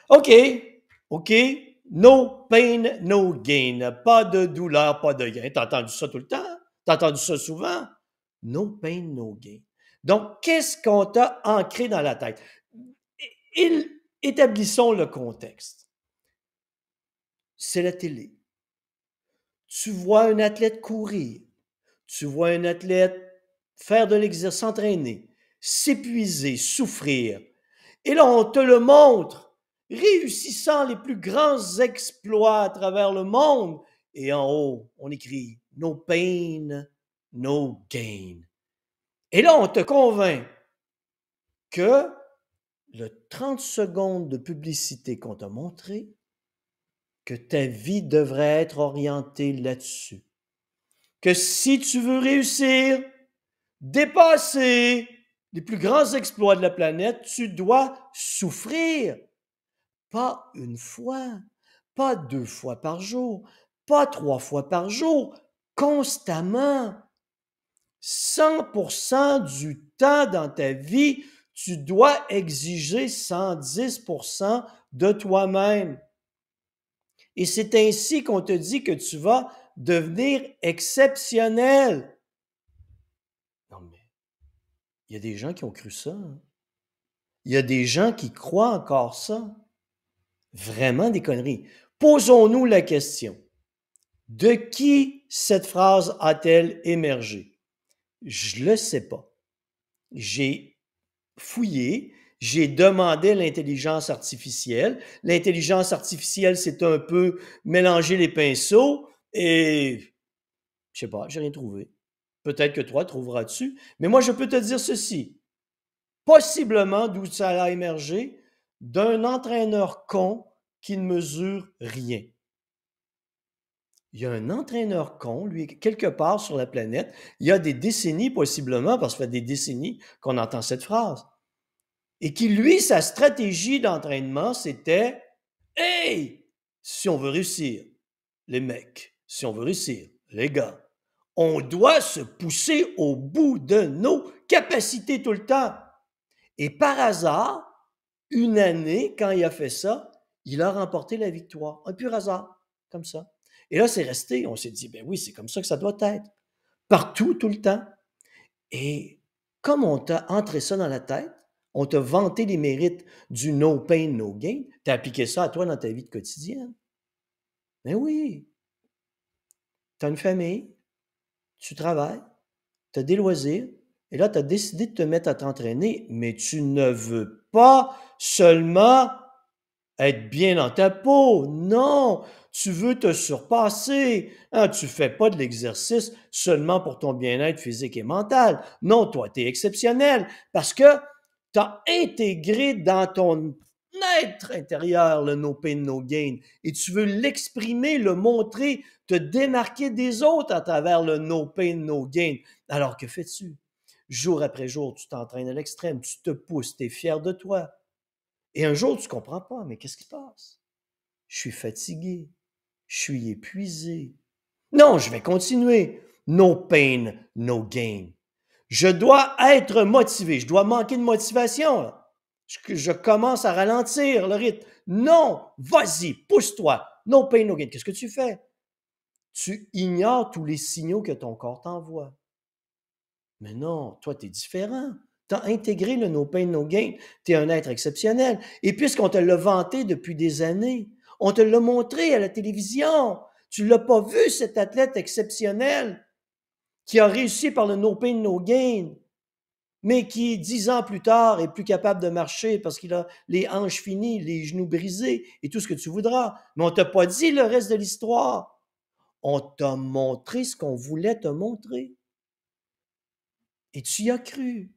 OK, OK, no pain, no gain. Pas de douleur, pas de gain. T'as entendu ça tout le temps? T'as entendu ça souvent? No pain, no gain. Donc, qu'est-ce qu'on t'a ancré dans la tête? Établissons le contexte. C'est la télé. Tu vois un athlète courir. Tu vois un athlète faire de l'exercice, s'entraîner, s'épuiser, souffrir. Et là, on te le montre, réussissant les plus grands exploits à travers le monde. Et en haut, on écrit No pain, no gain. Et là, on te convainc que le 30 secondes de publicité qu'on t'a montré, que ta vie devrait être orientée là-dessus. Que si tu veux réussir, dépasser les plus grands exploits de la planète, tu dois souffrir. Pas une fois, pas 2 fois par jour, pas 3 fois par jour, constamment. 100% du temps dans ta vie, tu dois exiger 110% de toi-même. Et c'est ainsi qu'on te dit que tu vas devenir exceptionnel. Non, mais il y a des gens qui ont cru ça. Hein. Il y a des gens qui croient encore ça. Vraiment des conneries. Posons-nous la question. De qui cette phrase a-t-elle émergé? Je ne le sais pas. J'ai fouillé, j'ai demandé à l'intelligence artificielle. L'intelligence artificielle, c'est un peu mélanger les pinceaux et je sais pas, j'ai rien trouvé. Peut-être que toi trouveras dessus. Mais moi, je peux te dire ceci. Possiblement d'où ça a émergé, d'un entraîneur con qui ne mesure rien. Il y a un entraîneur con, lui, quelque part sur la planète, il y a des décennies possiblement, parce que ça fait des décennies qu'on entend cette phrase, et qui, lui, sa stratégie d'entraînement, c'était « Hey, si on veut réussir, les mecs, si on veut réussir, les gars, on doit se pousser au bout de nos capacités tout le temps. » Et par hasard, une année, quand il a fait ça, il a remporté la victoire. Un pur hasard, comme ça. Et là, c'est resté. On s'est dit, ben oui, c'est comme ça que ça doit être. Partout, tout le temps. Et comme on t'a entré ça dans la tête, on t'a vanté les mérites du no pain, no gain, t'as appliqué ça à toi dans ta vie de quotidienne. Ben oui, tu as une famille, tu travailles, tu as des loisirs, et là, tu as décidé de te mettre à t'entraîner, mais tu ne veux pas seulement être bien dans ta peau. Non, tu veux te surpasser. Hein, tu ne fais pas de l'exercice seulement pour ton bien-être physique et mental. Non, toi, tu es exceptionnel parce que tu as intégré dans ton être intérieur le no pain, no gain et tu veux l'exprimer, le montrer, te démarquer des autres à travers le no pain, no gain. Alors que fais-tu? Jour après jour, tu t'entraînes à l'extrême, tu te pousses, tu es fier de toi. Et un jour, tu ne comprends pas, mais qu'est-ce qui se passe? Je suis fatigué, je suis épuisé. Non, je vais continuer. No pain, no gain. Je dois être motivé, je dois manquer de motivation. Là. Je commence à ralentir le rythme. Non, vas-y, pousse-toi. No pain, no gain. Qu'est-ce que tu fais? Tu ignores tous les signaux que ton corps t'envoie. Mais non, toi, tu es différent. Tu as intégré le no pain, no gain. Tu es un être exceptionnel. Et puisqu'on te l'a vanté depuis des années, on te l'a montré à la télévision. Tu ne l'as pas vu, cet athlète exceptionnel qui a réussi par le no pain, no gain, mais qui, 10 ans plus tard, est plus capable de marcher parce qu'il a les hanches finies, les genoux brisés et tout ce que tu voudras. Mais on ne t'a pas dit le reste de l'histoire. On t'a montré ce qu'on voulait te montrer. Et tu y as cru.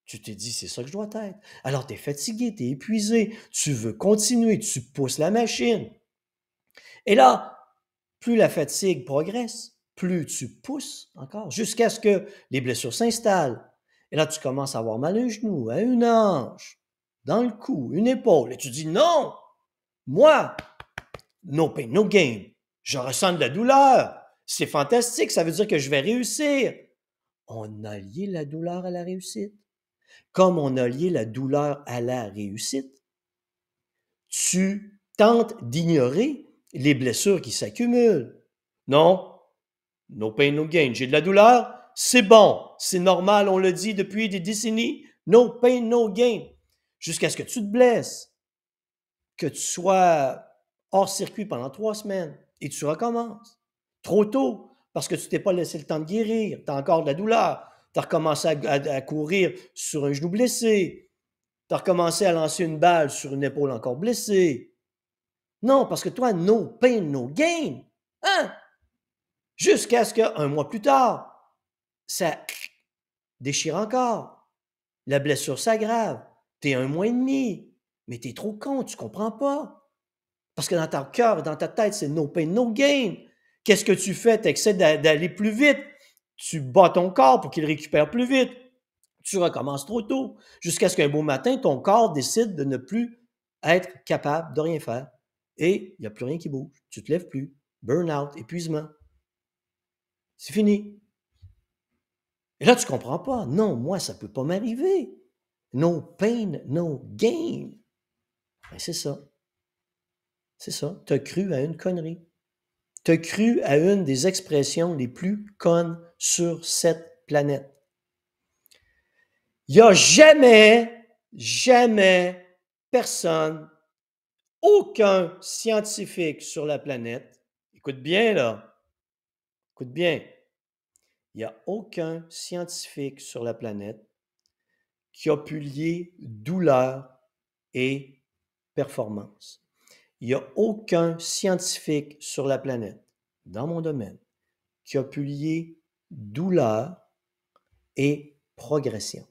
Tu t'es dit, c'est ça que je dois être. Alors, tu es fatigué, tu es épuisé, tu veux continuer, tu pousses la machine. Et là, plus la fatigue progresse, plus tu pousses encore, jusqu'à ce que les blessures s'installent. Et là, tu commences à avoir mal à un genou, à une hanche, dans le cou, une épaule. Et tu dis, non, moi, no pain, no gain. Je ressens de la douleur. C'est fantastique, ça veut dire que je vais réussir. On a lié la douleur à la réussite. Comme on a lié la douleur à la réussite, tu tentes d'ignorer les blessures qui s'accumulent. Non, no pain, no gain. J'ai de la douleur, c'est bon, c'est normal, on le dit depuis des décennies. No pain, no gain. Jusqu'à ce que tu te blesses, que tu sois hors circuit pendant 3 semaines et tu recommences. Trop tôt, parce que tu t'es pas laissé le temps de guérir, tu as encore de la douleur, tu as recommencé à courir sur un genou blessé, tu as recommencé à lancer une balle sur une épaule encore blessée. Non, parce que toi, no pain, no gain. Hein? Jusqu'à ce qu'un mois plus tard, ça déchire encore. La blessure s'aggrave. Tu es 1 mois et demi. Mais tu es trop con, tu comprends pas. Parce que dans ton cœur, dans ta tête, c'est no pain, no gain. Qu'est-ce que tu fais? Tu essaies d'aller plus vite. Tu bats ton corps pour qu'il récupère plus vite. Tu recommences trop tôt. Jusqu'à ce qu'un beau matin, ton corps décide de ne plus être capable de rien faire. Et il n'y a plus rien qui bouge. Tu ne te lèves plus. Burn-out, épuisement. C'est fini. Et là, tu ne comprends pas. Non, moi, ça ne peut pas m'arriver. No pain, no gain. Ben, c'est ça. C'est ça. Tu as cru à une connerie. Tu as cru à une des expressions les plus connes sur cette planète. Il n'y a jamais personne, aucun scientifique sur la planète, écoute bien là, écoute bien, il n'y a aucun scientifique sur la planète qui a pu lier douleur et performance. Il n'y a aucun scientifique sur la planète, dans mon domaine, qui a pu lier douleur et progression.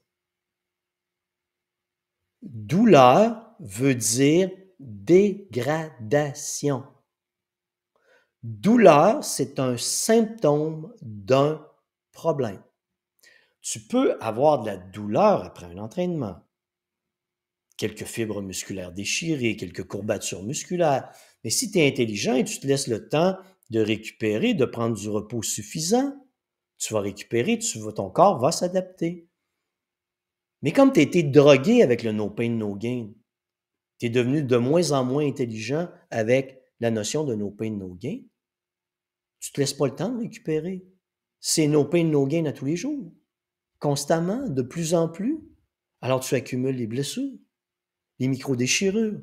Douleur veut dire dégradation. Douleur, c'est un symptôme d'un problème. Tu peux avoir de la douleur après un entraînement. Quelques fibres musculaires déchirées, quelques courbatures musculaires. Mais si tu es intelligent et tu te laisses le temps de récupérer, de prendre du repos suffisant, tu vas récupérer, ton corps va s'adapter. Mais comme tu as été drogué avec le no pain, no gain, tu es devenu de moins en moins intelligent avec la notion de no pain, no gain, tu ne te laisses pas le temps de récupérer. C'est no pain, no gain à tous les jours, constamment, de plus en plus. Alors tu accumules les blessures, les micro-déchirures,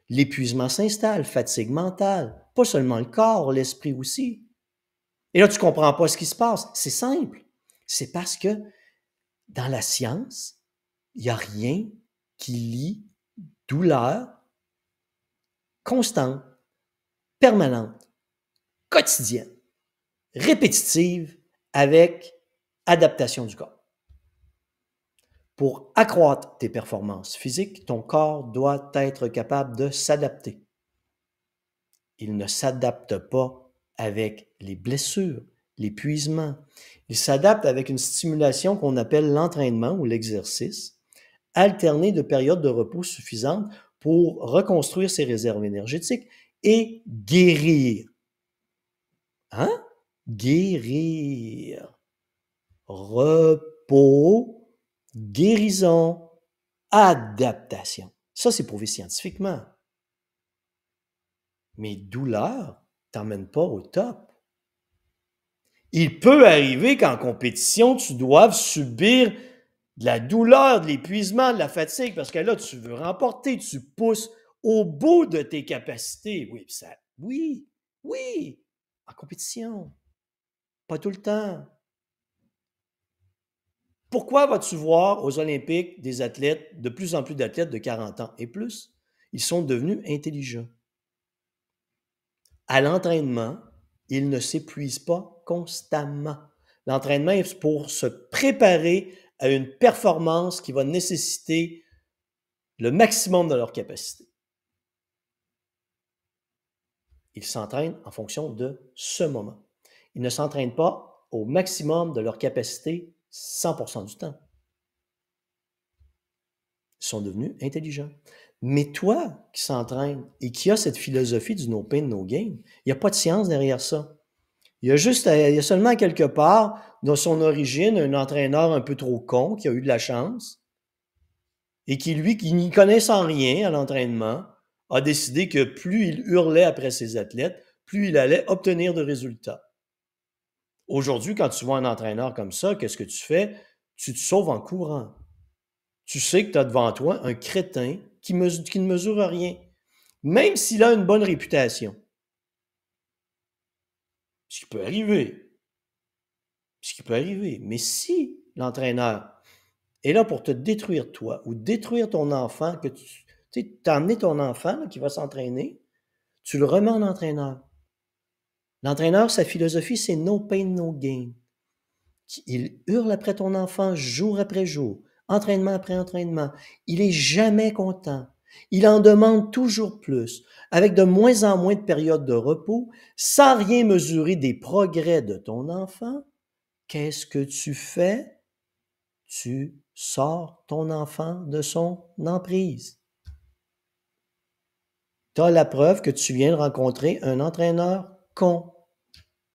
l'épuisement s'installe, fatigue mentale, pas seulement le corps, l'esprit aussi. Et là, tu ne comprends pas ce qui se passe. C'est simple. C'est parce que dans la science, il n'y a rien qui lie douleur constante, permanente, quotidienne, répétitive avec adaptation du corps. Pour accroître tes performances physiques, ton corps doit être capable de s'adapter. Il ne s'adapte pas avec les blessures, l'épuisement. Il s'adapte avec une stimulation qu'on appelle l'entraînement ou l'exercice, alterné de périodes de repos suffisantes pour reconstruire ses réserves énergétiques et guérir. Hein? Guérir. Repos, guérison, adaptation. Ça, c'est prouvé scientifiquement. Mais douleur t'emmène pas au top. Il peut arriver qu'en compétition, tu doives subir de la douleur, de l'épuisement, de la fatigue, parce que là, tu veux remporter, tu pousses au bout de tes capacités. Oui, en compétition. Pas tout le temps. Pourquoi vas-tu voir aux Olympiques des athlètes, de plus en plus d'athlètes de 40 ans et plus? Ils sont devenus intelligents. À l'entraînement, ils ne s'épuisent pas constamment. L'entraînement est pour se préparer à une performance qui va nécessiter le maximum de leur capacité. Ils s'entraînent en fonction de ce moment. Ils ne s'entraînent pas au maximum de leur capacité 100% du temps. Ils sont devenus intelligents. Mais toi qui s'entraîne et qui a cette philosophie du no pain, no gain, il n'y a pas de science derrière ça. Il y a seulement quelque part, dans son origine, un entraîneur un peu trop con qui a eu de la chance et qui n'y connaissant rien à l'entraînement, a décidé que plus il hurlait après ses athlètes, plus il allait obtenir de résultats. Aujourd'hui, quand tu vois un entraîneur comme ça, qu'est-ce que tu fais? Tu te sauves en courant. Tu sais que tu as devant toi un crétin qui ne mesure rien, même s'il a une bonne réputation. Ce qui peut arriver. Ce qui peut arriver. Mais si l'entraîneur est là pour te détruire toi ou détruire ton enfant, que tu as amené ton enfant là, qui va s'entraîner, tu le remets en entraîneur. L'entraîneur, sa philosophie, c'est no pain, no gain. Il hurle après ton enfant jour après jour, entraînement après entraînement. Il est jamais content. Il en demande toujours plus, avec de moins en moins de périodes de repos, sans rien mesurer des progrès de ton enfant. Qu'est-ce que tu fais? Tu sors ton enfant de son emprise. Tu as la preuve que tu viens de rencontrer un entraîneur con.